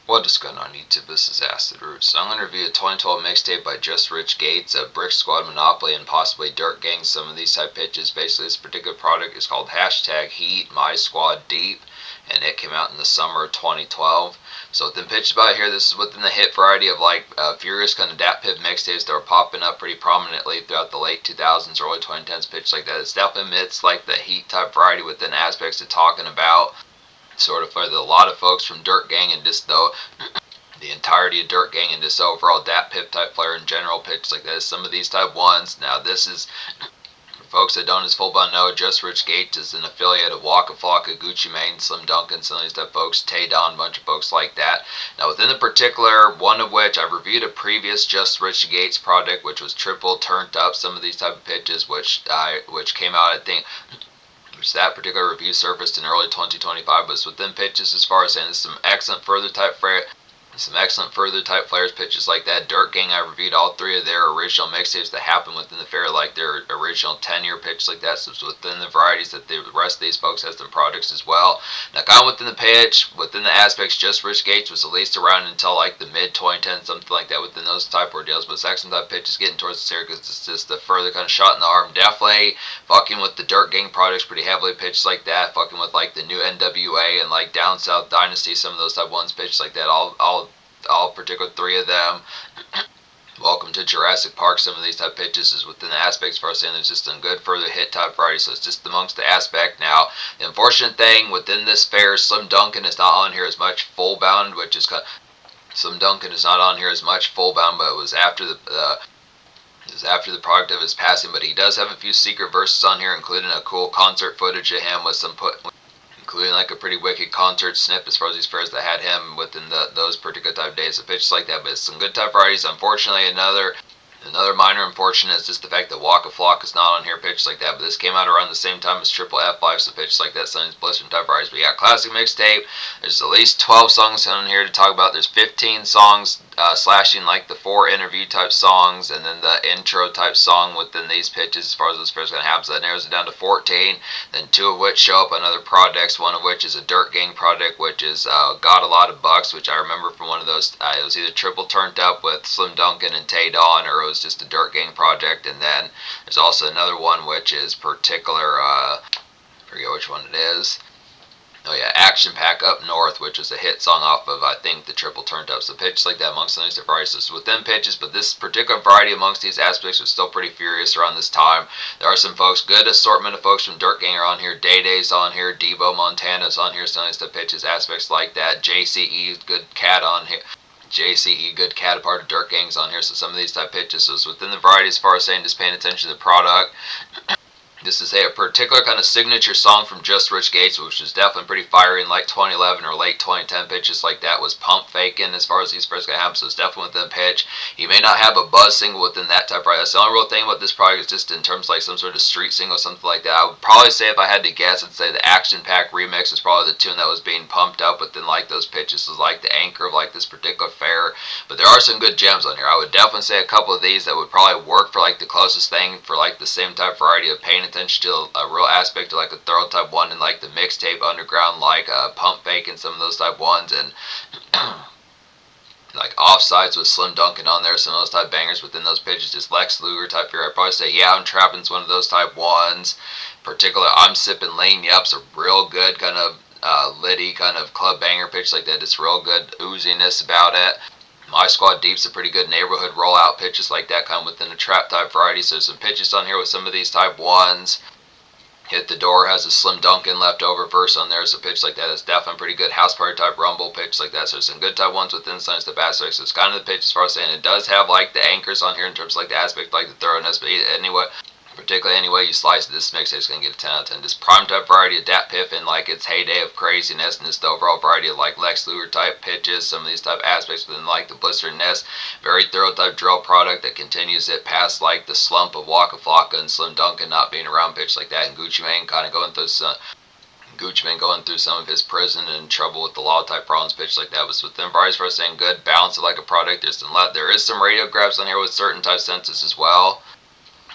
What is going on YouTube? This is Acid Roots. So I'm going to review a 2012 mixtape by Just Rich Gates, a Brick Squad Monopoly, and possibly Dirt Gang. Some of these type pitches. Basically, this particular product is called #Heat My Squad Deep, and it came out in the summer of 2012. So within pitches by here, this is within the hit variety of like furious kind of Datpiff mixtapes that were popping up pretty prominently throughout the late 2000s, early 2010s. Pitch like that. It's definitely amidst like the heat type variety within aspects of talking about. Sort of for a lot of folks from Dirt Gang and just though the entirety of Dirt Gang and just overall Datpiff type player in general pitch like that. Some of these type ones. Now this is for folks that don't as full by know, Just Rich Gates is an affiliate of Waka Flocka, Gucci Mane, Slim Duncan, some of these type folks, Tay Don, a bunch of folks like that. Now within the particular one of which I reviewed a previous Just Rich Gates product, which was triple turned up. Some of these type of pitches, which came out I think. Which that particular review surfaced in early 2025, was within pitches as far as saying some excellent further type players pitches like that. Dirt Gang, I reviewed all three of their original mixtapes that happened within the fair, like their original 10-year pitch like that. So it's within the varieties that the rest of these folks has some products as well. Now kind of within the pitch, within the aspects, Just Rich Gates was at least around until like the mid 2010s, something like that within those type ordeals. But it's excellent type pitches getting towards this area because it's just the further kind of shot in the arm. Definitely fucking with the Dirt Gang products pretty heavily pitched like that. Fucking with like the new NWA and like Down South Dynasty, some of those type ones pitched like that. All particular three of them. Welcome to Jurassic Park. Some of these type pitches is within the aspects for us saying there's just some good further hit type variety, so it's just amongst the aspect. Now the unfortunate thing within this fair, Slim Duncan is not on here as much full bound, which is Slim Duncan is not on here as much full bound, but it was after the product of his passing. But he does have a few secret verses on here, including a cool concert footage of him with some including like a pretty wicked concert snip as far as these fairs that had him within those particular type of days of pitches like that. But it's some good type varieties. Unfortunately, another minor unfortunate is just the fact that Waka Flocka is not on here pitches like that. But this came out around the same time as Triple F Life, so pitches like that, Sunny's Bliss and type varieties. But yeah, classic mixtape. There's at least 12 songs on here to talk about. There's 15 songs slashing like the 4 interview type songs and then the intro type song within these pitches as far as this fair's going to happen. So that narrows it down to 14. Then 2 of which show up on other projects, one of which is a Dirt Gang project, which is Got a Lot of Bucks, which I remember from one of those. It was either triple turned up with Slim Duncan and Tay Don, or it was just a Dirt Gang project. And then there's also another one which is particular, I forget which one it is. Oh yeah, Action Pack Up North, which was a hit song off of, I think, the triple turned up. So pitches like that amongst these varieties. So within pitches, but this particular variety amongst these aspects was still pretty furious around this time. There are some folks, good assortment of folks from Dirt Gang are on here. Day Day's on here. Debo Montana's on here. Some of these pitches, aspects like that. JCE, good cat on here. JCE, good cat, a part of Dirt Gang's on here. So some of these type pitches. So it's within the variety as far as saying just paying attention to the product. This is a particular kind of signature song from Just Rich Gates, which was definitely pretty fiery in like 2011 or late 2010 pitches like that, was Pump Faking as far as these first gonna happen, so it's definitely within pitch. He may not have a buzz single within that type of product. That's the only real thing about this product is just in terms of like some sort of street single or something like that. I would probably say, if I had to guess, I'd say the Action Pack remix is probably the tune that was being pumped up within like those pitches. Is like the anchor of like this particular fair. But there are some good gems on here. I would definitely say a couple of these that would probably work for like the closest thing for like the same type of variety of paying attention to a real aspect of like a thorough type one and like the mixtape underground, like Pump Fake and some of those type ones, and like Offsides with Slim Duncan on there, some of those type bangers within those pitches. Just Lex Luger type figure. I'd probably say Yeah I'm Trapping's one of those type ones. Particular I'm Sipping Lean Yup's a real good kind of litty kind of club banger pitch like that. It's real good ooziness about it. My Squad Deep's a pretty good neighborhood rollout pitches like that, kind of within the trap type variety. So there's some pitches on here with some of these type ones. Hit the Door has a Slim Duncan leftover verse on there, so pitch like that is definitely pretty good. House Party type rumble pitch like that. So there's some good type ones within some type aspects. So it's kind of the pitch as far as saying it does have like the anchors on here in terms of like the aspect, like the thoroughness. But anyway, particularly any way you slice it, this mixtape is going to get a 10 out of 10. Just prime type variety of Datpiff in like its heyday of craziness, and just the overall variety of like Lex Luger type pitches, some of these type aspects within like the blisterness. Very thorough type drill product that continues it past like the slump of Waka Flocka and Slim Duncan not being around pitch like that, and Gucci Mane kind of going through some of his prison and trouble with the law type problems pitch like that. Was within varieties for us saying good balance of like a product. There is some radio grabs on here with certain type senses as well.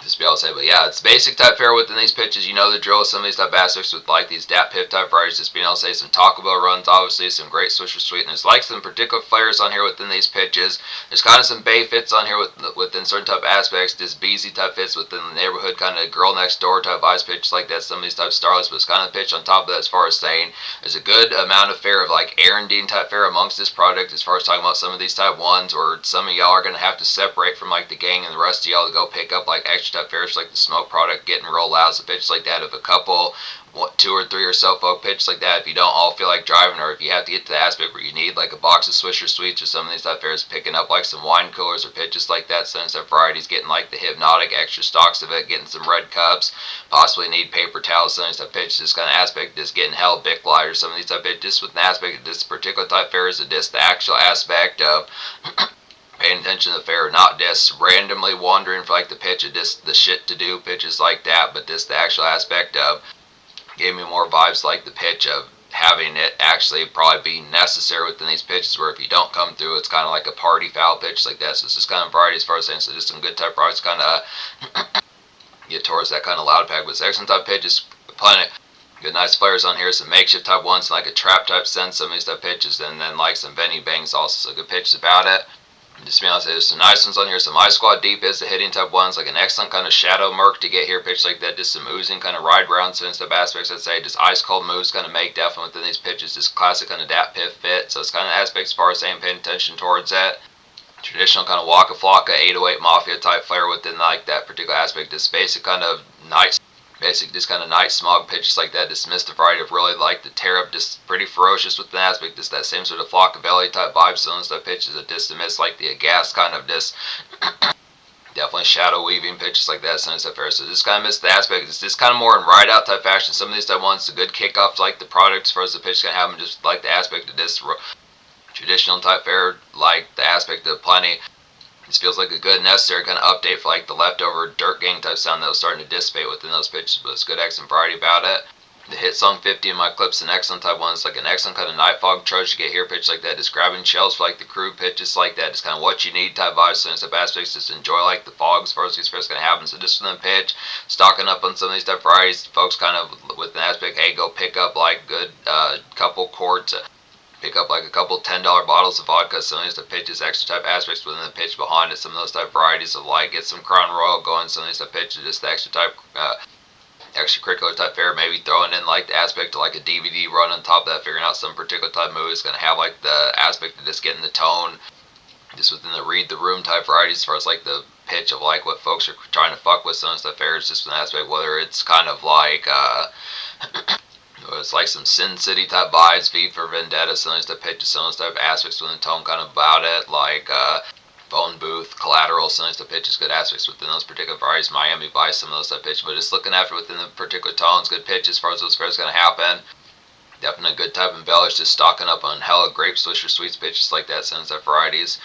just be able to say, but yeah, it's basic type fare within these pitches. You know the drill with some of these type aspects with like these Datpiff type varieties. Just being able to say some Taco Bell runs, obviously some great Swisher sweeteners, like some particular flavors on here within these pitches. There's kind of some Bay fits on here within certain type aspects. This Beezy type fits within the neighborhood, kind of girl next door type vibes pitches like that. Some of these type starlets, but it's kind of pitch on top of that as far as saying there's a good amount of fare of like Arendine type fare amongst this product as far as talking about some of these type ones, or some of y'all are going to have to separate from like the gang and the rest of y'all to go pick up like extra type fares like the smoke product getting real loud. So pitches like that of a couple, 2 or 3 or so folk pitches like that, if you don't all feel like driving, or if you have to get to the aspect where you need like a box of Swisher Sweets or some of these type fares, picking up like some wine coolers or pitches like that, some of varieties, getting like the Hypnotic extra stocks of it, getting some red cups, possibly need paper towels, some of these type pitches, this kind of aspect, just getting hell Bic light or some of these type pitches, just with an aspect of this particular type fare is just the actual aspect of paying attention to the fare, not just randomly wandering for like the pitch of just the shit to do pitches like that, but just the actual aspect of gave me more vibes like the pitch of having it actually probably be necessary within these pitches, where if you don't come through, it's kind of like a party foul pitch like that. So it's just kind of variety as far as saying, so just some good type varieties kind of get towards that kind of loud pack. But it's excellent type pitches, plenty good nice flavors on here, some makeshift type ones, like a trap type sense, some of these type pitches, and then like some Benny Bangs also, so good pitches about it. Just to be honest, there's some nice ones on here. Some Ice Squad Deep is the hitting type ones, like an excellent kind of Shadow Merc to get here, pitch like that. Just some oozing kind of ride round sense type aspects, I'd say. Just ice cold moves kind of make definitely within these pitches. Just classic kind of Datpiff fit. So it's kind of aspects as far as saying paying attention towards that. Traditional kind of Waka Flocka 808 Mafia type flair within like that particular aspect. This basic kind of night. Basic, just kind of night smog pitches like that. Dismiss the variety of really like the tear up, just pretty ferocious with the aspect. Just that same sort of Flockabelly type vibe. So those type pitches that dismiss like the aghast kind of just definitely shadow weaving pitches like that. So stuff fair. So just kind of miss the aspect. It's just kind of more in ride out type fashion. Some of these type ones, the good kickoffs like the product as far as the pitch can have them. Just like the aspect of this traditional type fare, like the aspect of plenty. This feels like a good necessary kind of update for like the leftover dirt gang type sound that was starting to dissipate within those pitches, but it's good excellent variety about it. The hit song 50 in my clips, an excellent type one. It's like an excellent kind of night fog trudge to get here pitch like that. Just grabbing shells for like the crew pitches like that. Just kind of what you need type vibes, so type aspects. Just enjoy like the fog as far as these first going to happen. So just for them pitch, stocking up on some of these type varieties, folks kind of with an aspect, hey, go pick up like good couple quarts. Pick up like a couple $10 bottles of vodka, some of these type pitches, extra type aspects within the pitch behind it, some of those type varieties of like get some Crown Royal going, some of these type pitches, just the extra type extracurricular type fare, maybe throwing in like the aspect of like a DVD run on top of that, figuring out some particular type movie is going to have like the aspect of just getting the tone just within the read the room type varieties as far as like the pitch of like what folks are trying to fuck with. Some of the stuff fares just an aspect, whether it's kind of like it's like some Sin City type vibes, V for Vendetta, some of those type pitches, some of those type aspects within the tone kind of about it, like Phone Booth, Collateral, some of those type pitches, good aspects within those particular varieties, Miami Vice, some of those type pitches, but just looking after within the particular tones, good pitches as far as those fares going to happen. Definitely a good type embellish, just stocking up on hella grape swisher sweets pitches like that, some of those type varieties.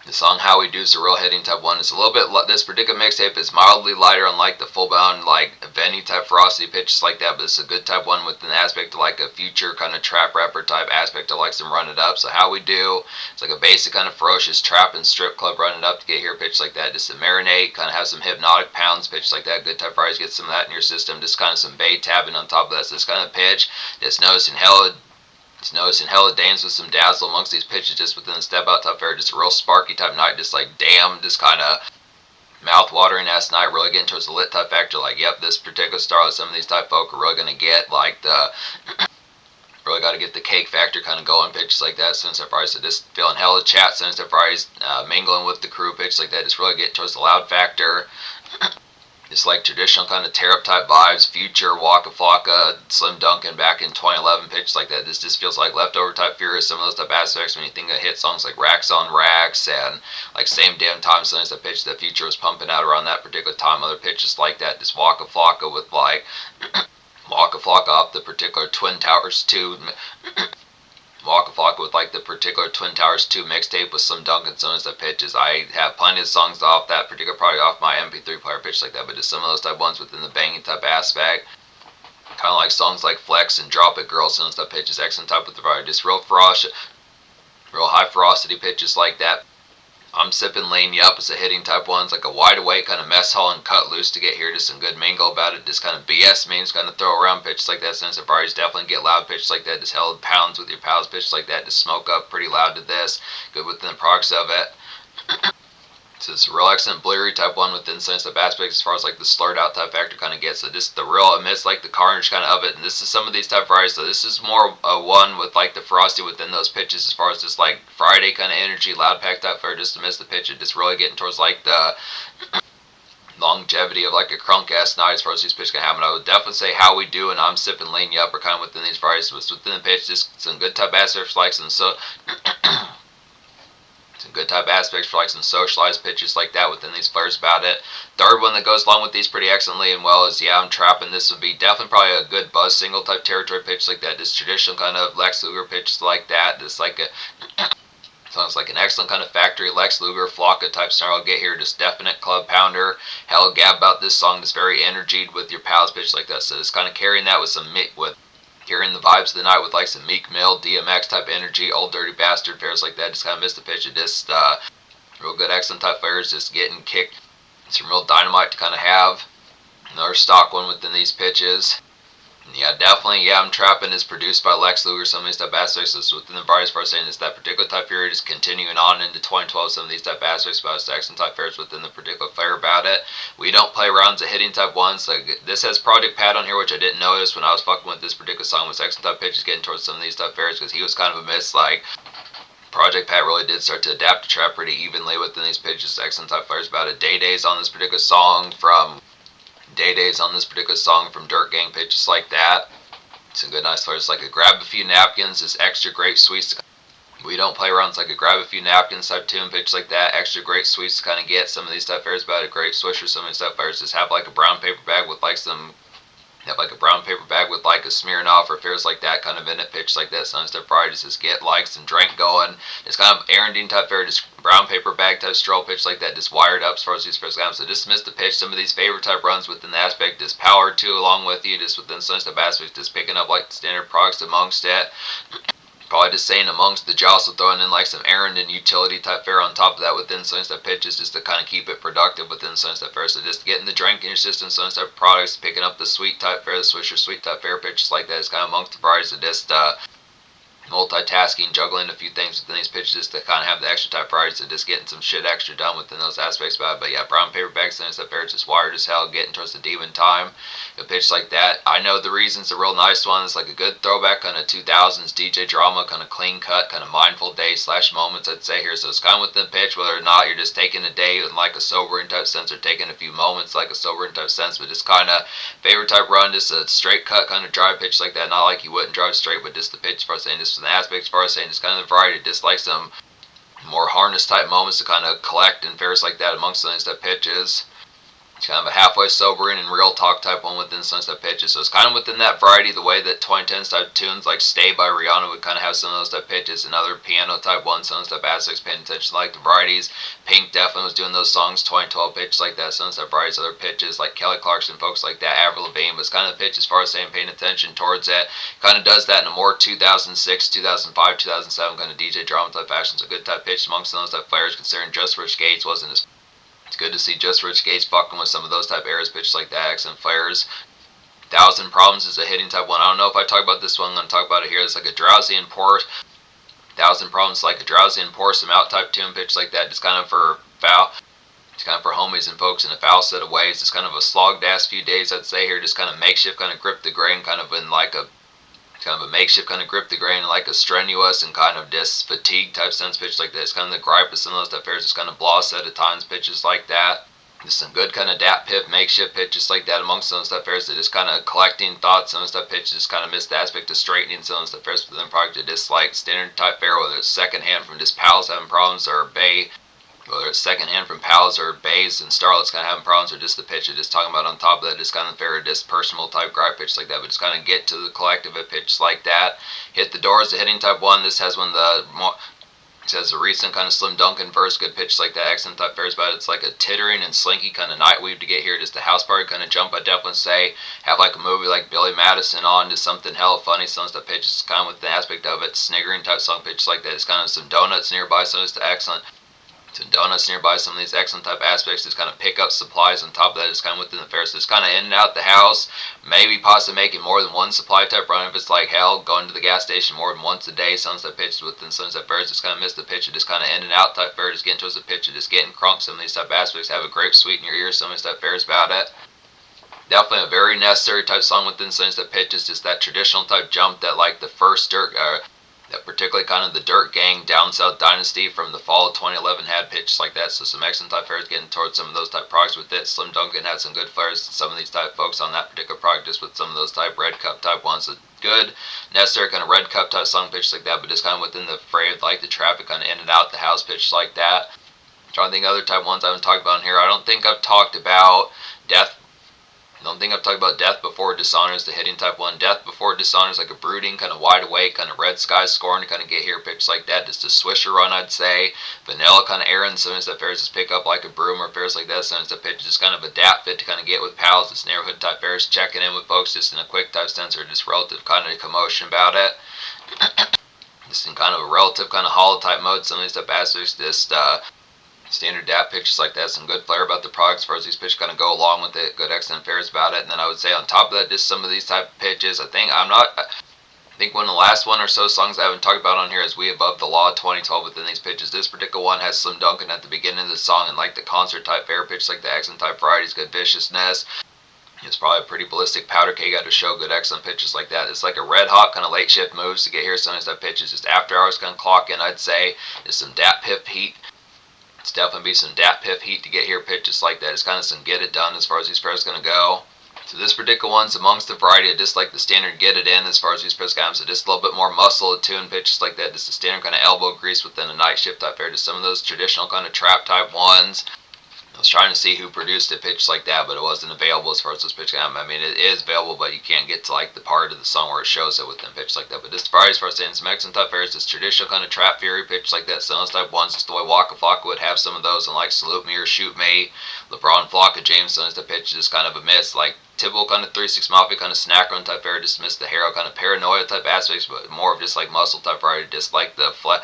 The song How We Do is a real hitting type one. It's a little bit, this particular mixtape is mildly lighter on like the full bound like Venny type ferocity pitches like that, but it's a good type one with an aspect of like a future kind of trap rapper type aspect of like some run it up. So How We Do, it's like a basic kind of ferocious trap and strip club run it up to get here pitch like that. Just to marinate, kind of have some hypnotic pounds pitch like that. Good type varieties, get some of that in your system. Just kind of some bay tabbing on top of that. So this kind of pitch, just noticing hella Danes with some dazzle amongst these pitches just within the step out type fare, just a real sparky type night, just like damn, just kind of mouth watering ass night, really getting towards the lit type factor, like yep, this particular star, some of these type folk are really going to get like the really got to get the cake factor kind of going pitches like that. Since I've already just feeling hella chat, since I've already mingling with the crew pitch like that, just really getting towards the loud factor. It's like traditional kind of tear up type vibes, future Waka Flocka, Slim Duncan back in 2011 pitches like that. This just feels like leftover type furious, some of those type aspects when you think of hit songs like Racks on Racks and like Same Damn Time, some of that pitch that future was pumping out around that particular time. Other pitches like that, just Waka Flocka with like Waka Flocka off the particular Twin Towers 2. Waka Flocka with like the particular Twin Towers 2 mixtape with some Duncan Sonas that pitches. I have plenty of songs off that particular product off my MP3 player pitch like that, but just some of those type ones within the banging type aspect. Kind of like songs like Flex and Drop It Girl, some of those type pitches, excellent type with the variety. Just real ferocious, real high ferocity pitches like that. I'm sipping lean yup. It's a hitting type one. It's like a wide awake kind of mess hall and cut loose to get here. Just some good mingle about it. Just kind of BS means kind of throw around pitches like that. Sensitive varieties definitely get loud pitches like that. Just held pounds with your pals pitches like that. Just smoke up pretty loud to this. Good within the products of it. So it's a real excellent bleary type one within sensitive aspects as far as like the slurred out type factor kind of gets. So just the real amidst like the carnage kind of it. And this is some of these type varieties. So this is more one with like the ferocity within those pitches as far as just like Friday kind of energy, loud pack type fair just to miss the pitch and just really getting towards like the longevity of like a crunk ass night as far as these pitches can happen. I would definitely say how we do and I'm sipping lean yup are kind of within these varieties. But within the pitch, just some good type aspects like some so some good type aspects for like some socialized pitches like that within these flares about it. Third one that goes along with these pretty excellently and well is I'm trapping. This would be definitely probably a good buzz single type territory pitch like that. This traditional kind of Lex Luger pitches like that. This like a sounds like an excellent kind of factory Lex Luger Flocka type style. I'll get here. Just definite club pounder. Hell gab about this song. That's very energied with your pals pitch like that. So it's kind of carrying that with some with hearing the vibes of the night with like some Meek Mill, DMX type energy, Old Dirty Bastard fairs like that. Just kind of missed the pitch of just real good excellent type fairs. Just getting kicked. Some real dynamite to kind of have. Another stock one within these pitches. Yeah, definitely. I'm Trapping is produced by Lex Luger. Some of these type aspects is within the variety as far as saying is that particular type period is continuing on into 2012. Some of these type aspects about excellent type fairs within the particular flair about it. We don't play rounds of hitting type ones. Like this has Project Pat on here, which I didn't notice when I was fucking with this particular song. Was excellent type pitches getting towards some of these type fairs because he was kind of a miss. Like Project Pat really did start to adapt to trap pretty evenly within these pitches. Excellent type fairs about it. Days on this particular song from Dirt Gang pitches like that. Some good nice flavors like a grab a few napkins is extra great sweets. We don't play around. It's like a grab a few napkins type tune pitch like that. Extra great sweets to kind of get some of these type fairs about a great swisher. Some of these type fairs just have like a brown paper bag with like some a Smirnoff or fairs like that kind of in it pitch like that. Some stuff Friday just get like some drink going. It's kind of Arendine type fair, just brown paper bag type stroll pitch like that, just wired up as far as these fairs go. So just missed the pitch. Some of these favorite type runs within the aspect, just power too along with you, just within some stuff aspects, just picking up like the standard products amongst it. Probably just saying amongst the jostle, throwing in like some errand and utility type fare on top of that within some stuff pitches just to kind of keep it productive within some stuff fare. So just getting the drink in your system, some stuff products, picking up the sweet type fare, the Swisher sweet type fare pitches like that is kind of amongst the varieties of just multitasking, juggling a few things within these pitches to kind of have the extra type varieties of just getting some shit extra done within those aspects about it. But yeah, brown paper bags, things up there, just wired as hell, getting towards the demon time. A pitch like that, I know the reason's a real nice one. It's like a good throwback kind of 2000s DJ drama, kind of clean cut, kind of mindful day / moments I'd say here. So it's kind of within the pitch, whether or not you're just taking a day in like a sobering type sense or taking a few moments like a sobering type sense, but just kind of favorite type run, just a straight cut kind of drive pitch like that. Not like you wouldn't drive straight, but just the pitch as far as saying just from the aspects as far as saying just kind of the variety, just like some more harness type moments to kind of collect and fairs like that amongst those type pitches. It's kind of a halfway sobering and real talk type one within some type pitches. So it's kind of within that variety, the way that 2010s type tunes like Stay by Rihanna would kind of have some of those type pitches and other piano type ones, some of those type aspects, paying attention like the varieties. Pink definitely was doing those songs, 2012 pitches like that, some of those type varieties, other pitches like Kelly Clarkson, folks like that, Avril Lavigne, but it's kind of the pitch as far as saying paying attention towards that. Kind of does that in a more 2006, 2005, 2007 kind of DJ drama type fashion. So good type pitch amongst some of those type players, considering Just Rich Gates wasn't as it's good to see Just Rich Gates fucking with some of those type eras pitches like that, accent flares. 1,000 Problems is a hitting type one. I don't know if I talk about this one. I'm going to talk about it here. It's like a drowsy and poor. 1,000 Problems is like a drowsy and pour some out type tune pitch like that. Just kind of for foul. It's kind of for homies and folks in a foul set of ways. It's kind of a slogged ass few days, I'd say here. Just kind of makeshift, kind of grip the grain, kind of in like a makeshift kind of grip the grain like a strenuous and kind of just fatigue type sense pitch like that. It's kind of the gripe of some of those type fairs. It's kind of bloss at times pitches like that. Just some good kind of Datpiff makeshift pitches like that amongst some stuff fairs that just kind of collecting thoughts. Some stuff pitches just kind of miss the aspect of straightening some stuff fairs within the product. Just like standard type fair, whether it's secondhand from just pals having problems or whether it's secondhand from pals or bays and starlets kind of having problems, or just the pitch of just talking about on top of that, just kind of fair, just personal type gripe pitch like that, but just kind of get to the collective of pitch like that. Hit the Doors, the hitting type one. This has one of the it has a recent kind of Slim Duncan verse, good pitch like that, accent type fairs, but it's like a tittering and slinky kind of night weave to get here, just a house party kind of jump. I definitely say have like a movie like Billy Madison on, just something hella funny, some stuff pitches kind of with the aspect of it, sniggering type song pitch like that. It's kind of some donuts nearby, so it's excellent. some donuts nearby, some of these excellent type aspects, just kind of pick up supplies on top of that, just kind of within the fair, so just kind of in and out the house, maybe possibly making more than one supply type run if it's like hell, going to the gas station more than once a day, sunset pitches within sunset fairs, just kind of miss the pitch of just kind of in and out type fair, just getting towards the pitch of just getting crunk, some of these type aspects, have a grape sweet in your ear, some of these type fairs about it. Definitely a very necessary type song within some of these type pitches, just that traditional type jump that like the first dirt, that particularly kind of the Dirt Gang Down South Dynasty from the fall of 2011 had pitches like that, so some excellent type fairs getting towards some of those type products with it. Slim Duncan had some good flares, some of these type folks on that particular product just with some of those type red cup type ones. So good, necessary kind of red cup type song pitches like that, but just kind of within the fray of like the traffic kind of in and out the house pitches like that. I'm trying to think of other type ones I haven't talked about in here. I don't think I've talked about Death. I don't think I've talked about Death Before Dishonor is the hitting type one. Death Before Dishonor is like a brooding, kind of wide awake, kind of red sky scoring to kind of get here pitch like that. Just a swisher run, I'd say. Vanilla kind of Aaron, some of the fairs just pick up like a broom or fairs like that. Some of the pitch just kind of a dap fit to kind of get with pals. It's neighborhood type fairs, checking in with folks just in a quick type sense or just relative kind of commotion about it. Just in kind of a relative kind of hollow type mode. Some of these type aspects just standard DAP pitches like that, some good flair about the product as far as these pitches kind of go along with it, good excellent fairs about it. And then I would say on top of that, just some of these type of pitches, I think one of the last one or so songs I haven't talked about on here is We Above the Law 2012 within these pitches. This particular one has Slim Duncan at the beginning of the song and like the concert type fair pitch, like the excellent type varieties, good viciousness. It's probably a pretty ballistic powder keg out to show good excellent pitches like that. It's like a red hot kind of late shift moves to get here. Some of these type pitches just after hours kind of clock in, I'd say. Just some Datpiff heat. It's definitely be some Datpiff heat to get here pitches like that. It's kind of some get it done as far as these pairs going to go. So this particular one's amongst the variety of just like the standard get it in as far as these pairs go. So just a little bit more muscle attuned pitches like that. Just the standard kind of elbow grease within a night shift type fair. Just some of those traditional kind of trap type ones. I was trying to see who produced a pitch like that, but it wasn't available as far as those pitches go. I mean, it is available, but you can't get to like the part of the song where it shows it within pitch like that. But this variety as far as saying some excellent type fairs, this traditional kind of trap fury pitch like that. Some of those type ones, just the way Waka Flocka would have some of those, and like Salute Me or Shoot Me, LeBron Flocka, James, some of the pitch just kind of a miss, like typical kind of 3-6 Mafia kind of snack run type fair, just missed the hero kind of paranoia type aspects, but more of just like muscle type variety, just like the flat.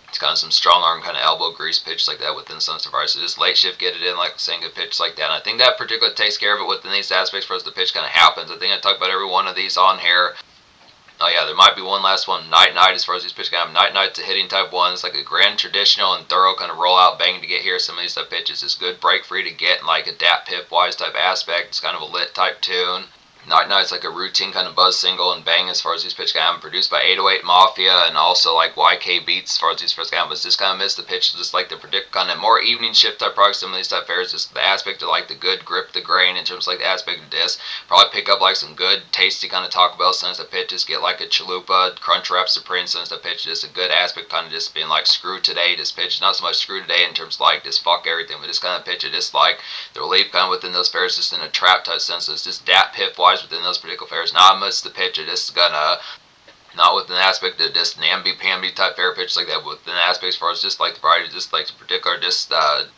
It's kind of some strong arm kind of elbow grease pitch like that within some variety. So just late shift, get it in like saying good pitch like that. And I think that particular takes care of it within these aspects for as the pitch kind of happens. I think I talked about every one of these on here. Oh yeah, there might be one last one. Night Night as far as these pitches go. Night Night's a hitting type one. It's like a grand traditional and thorough kind of roll out bang to get here. Some of these type pitches. It's good break free to get in like a Datpiff wise type aspect. It's kind of a lit type tune. Night Night's like a routine kind of buzz single and bang as far as these pitches go. Produced by 808 Mafia and also like YK Beats as far as these pitches go. But just kind of missed the pitch. Just like the predict kind of more evening shift type products. Some of these type fairs. Just the aspect of like the good grip the grain in terms of like the aspect of this. Probably pick up like some good tasty kind of Taco Bell sense of pitches. Get like a Chalupa, Crunchwrap Supreme sense of pitch. Just a good aspect kind of just being like screw today. This pitch. Not so much screw today in terms of like just fuck everything. But just kind of pitch it. Just like the relief kind of within those fairs. Just in a trap type sense. So it's just Datpiff wise within those particular fairs. Not much the pitch, it is gonna not with an aspect of just namby-pamby type fair pitch like that, but with an aspect as far as just like the variety, just like the particular, just the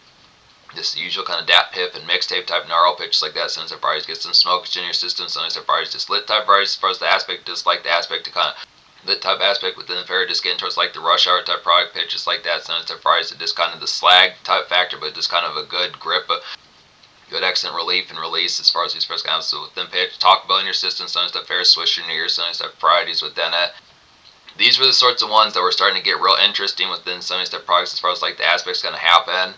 usual kind of Datpiff and Mixtape type gnarl pitches like that. Sometimes varieties get some smokage in your system, sometimes varieties just lit type varieties as far as the aspect, just like the aspect to kind of lit type aspect within the fair, just getting towards like the rush hour type product pitches like that. Sometimes varieties that just kind of the slag type factor, but just kind of a good grip. Good excellent relief and release as far as these press counts. So within pitch, talk about in your system, sometimes the fair swish in your ears, sometimes the varieties within it. These were the sorts of ones that were starting to get real interesting within some of these products as far as like the aspects going to happen.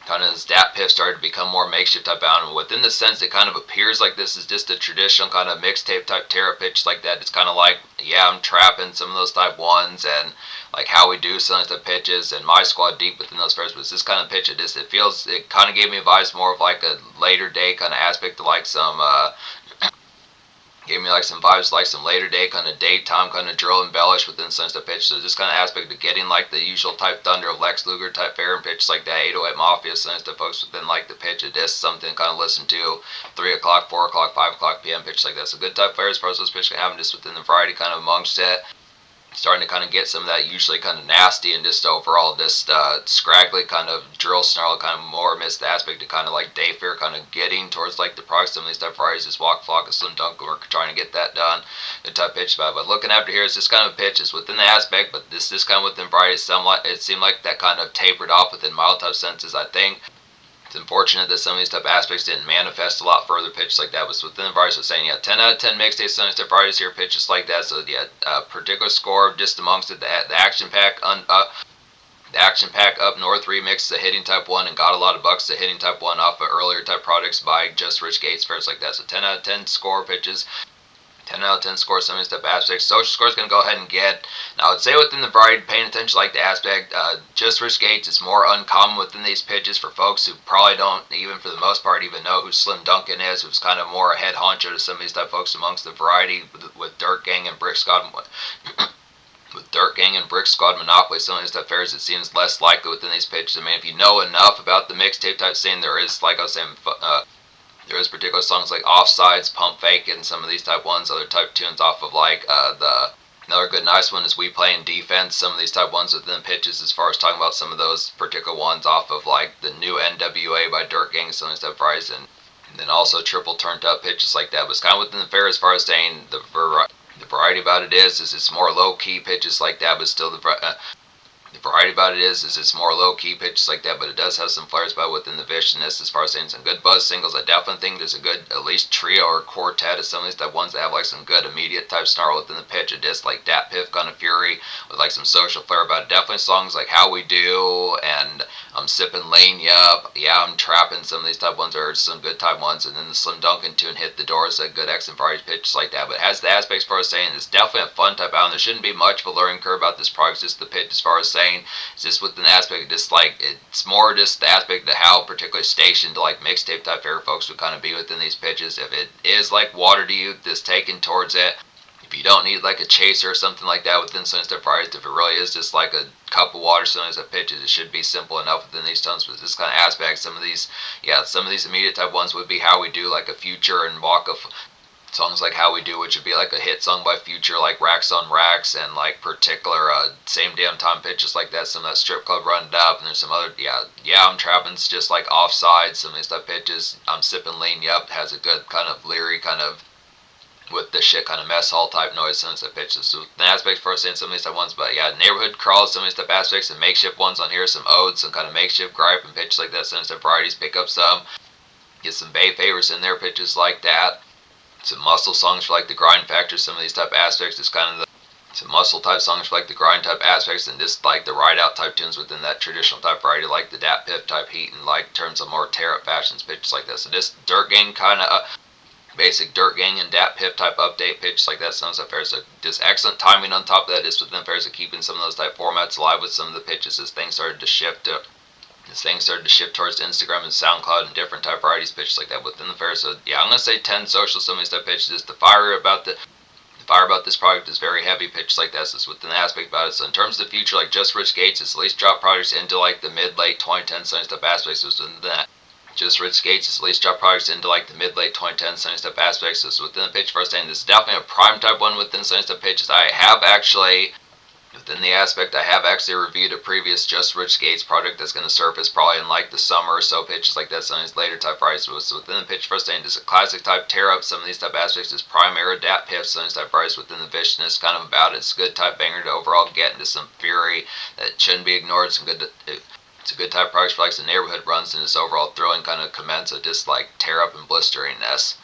Kind of as Datpiff started to become more makeshift type bound. And within the sense, it kind of appears like this is just a traditional kind of mixtape type terror pitch like that. It's kind of like, yeah, I'm trapping some of those type ones and like how we do some of the pitches and my squad deep within those fairs. But this kind of pitch, it kind of gave me vibes more of like a later day kind of aspect to like some, gave me like some vibes like some later day kind of daytime kind of drill embellish within some of the pitch. So this kind of aspect of getting like the usual type thunder of Lex Luger type fair and pitch like that 808 Mafia, some of the folks within like the pitch of this, something kind of listen to 3 o'clock, 4 o'clock, 5 o'clock p.m. pitch like that. So good type fair as far as those pitches can happen just within the variety kind of amongst it. starting to kind of get some of that usually kind of nasty and just overall just scraggly kind of drill snarl, kind of more missed aspect to kind of like day fair kind of getting towards like the product. Some of these type of varieties, this Waka Flocka, Slim Dunk, we're trying to get that done. The type pitch about, but looking after here is this kind of pitch is within the aspect, but this kind of within varieties. It seemed like that kind of tapered off within mild type senses. I think it's unfortunate that some of these type aspects didn't manifest a lot further pitches like that. Was within the varieties. So saying, yeah, 10 out of 10 mixtape, some of these type varieties here, pitches like that. So yeah, particular score just amongst it, the action pack the action pack up north remix, the hitting type 1, and got a lot of bucks, the hitting type 1 off of earlier type products by Just Rich Gates, fairs like that. So 10 out of 10 score pitches. 10 out of 10 score, some of these type aspects. Social score is going to go ahead and get. Now, I would say within the variety, paying attention like the aspect, Just Rich Gates is more uncommon within these pitches for folks who probably don't, even for the most part, even know who Slim Duncan is, who's kind of more a head honcho to some of these type folks amongst the variety with Dirt Gang and Brick Squad. With Dirt Gang and Brick Squad Monopoly, some of these type fairs, it seems less likely within these pitches. I mean, if you know enough about the mixtape type scene, there is, like I was saying, there is particular songs like Offsides, Pump Fake, and some of these type ones, other type tunes off of like another good nice one is We Playing Defense, some of these type ones within pitches as far as talking about some of those particular ones off of like the new NWA by Dirt Gang, some of these type varieties, and then also triple turned up pitches like that. But it's kind of within the fair as far as saying the variety about it is it's more low key pitches like that, but still the variety about it is it's more low-key pitches like that, but it does have some flares by within the viciousness as far as saying some good buzz singles. I definitely think there's a good at least trio or quartet of some of these type ones that have like some good immediate type snarl within the pitch. A disc like Datpiff, Gun of Fury with like some social flair about it. Definitely songs like How We Do and I'm Sipping Lane Yup, Yeah I'm Trapping, some of these type ones are some good type ones, and then the Slim Duncan tune Hit the Doors, a good excellent variety pitches like that, but it has the aspects as far as saying it's definitely a fun type album. There shouldn't be much of a learning curve about this product, just the pitch as far as saying it's just with an aspect of just like it's more just the aspect of how particularly stationed to like mixtape type fair folks would kind of be within these pitches. If it is like water to you, this taken towards it. If you don't need like a chaser or something like that within some step varieties, if it really is just like a cup of water, some of these pitches, it should be simple enough within these tones. But this kind of aspect, some of these immediate type ones would be How We Do, like a Future and Waka. Songs like How We Do, which would be like a hit song by Future, like Racks on Racks, and like particular Same Damn Time pitches like that, some of that Strip Club Run It Up, and there's some other, I'm Trapping's just like Offside, some of these type pitches. I'm Sipping Lean Yup has a good kind of leery kind of with the shit kind of mess hall type noise, some of these pitches. So the aspects for saying some of these type ones, but yeah, neighborhood crawls, some of these type aspects, and makeshift ones on here, some odes, some kind of makeshift gripe and pitches like that, some of these type varieties, pick up some, get some Bay favors in there, pitches like that. Some muscle songs for like the grind factor, some of these type aspects is kind of some muscle type songs for like the grind type aspects, and just like the ride out type tunes within that traditional type variety, like the Datpiff type heat, and like terms of more tear up fashions pitches like that. So this Dirt Gang kind of basic Dirt Gang and Datpiff type update pitches like that, some of fairs. So just excellent timing on top of that is within fairs of keeping some of those type formats alive with some of the pitches as things started to shift towards Instagram and SoundCloud and different type varieties pitches like that within the fair. So yeah, I'm gonna say 10 social, some of these type pitches. Just the fire about this product is very heavy pitches like that. So it's within the aspect about it. So in terms of the future, like Just Rich Gates, it's at least drop products into like the mid-late 2010 some type aspects. So within that. Just Rich Gates is at least drop products into like the mid-late 2010 sunny step aspects. So it's within the pitch first saying this is definitely a prime type one within sunny step pitches. I have actually reviewed a previous Just Rich Gates product that's going to surface probably in like the summer or so pitches like that, some of these later type varieties. So within the pitch first saying just a classic type tear up, some of these type aspects is prime era Datpiff, some of these type varieties within the viciousness kind of about it. It's a good type banger to overall get into some fury that shouldn't be ignored. It's a good type of products for like some neighborhood runs and this overall thrilling kind of commence of just like tear up and blisteringness.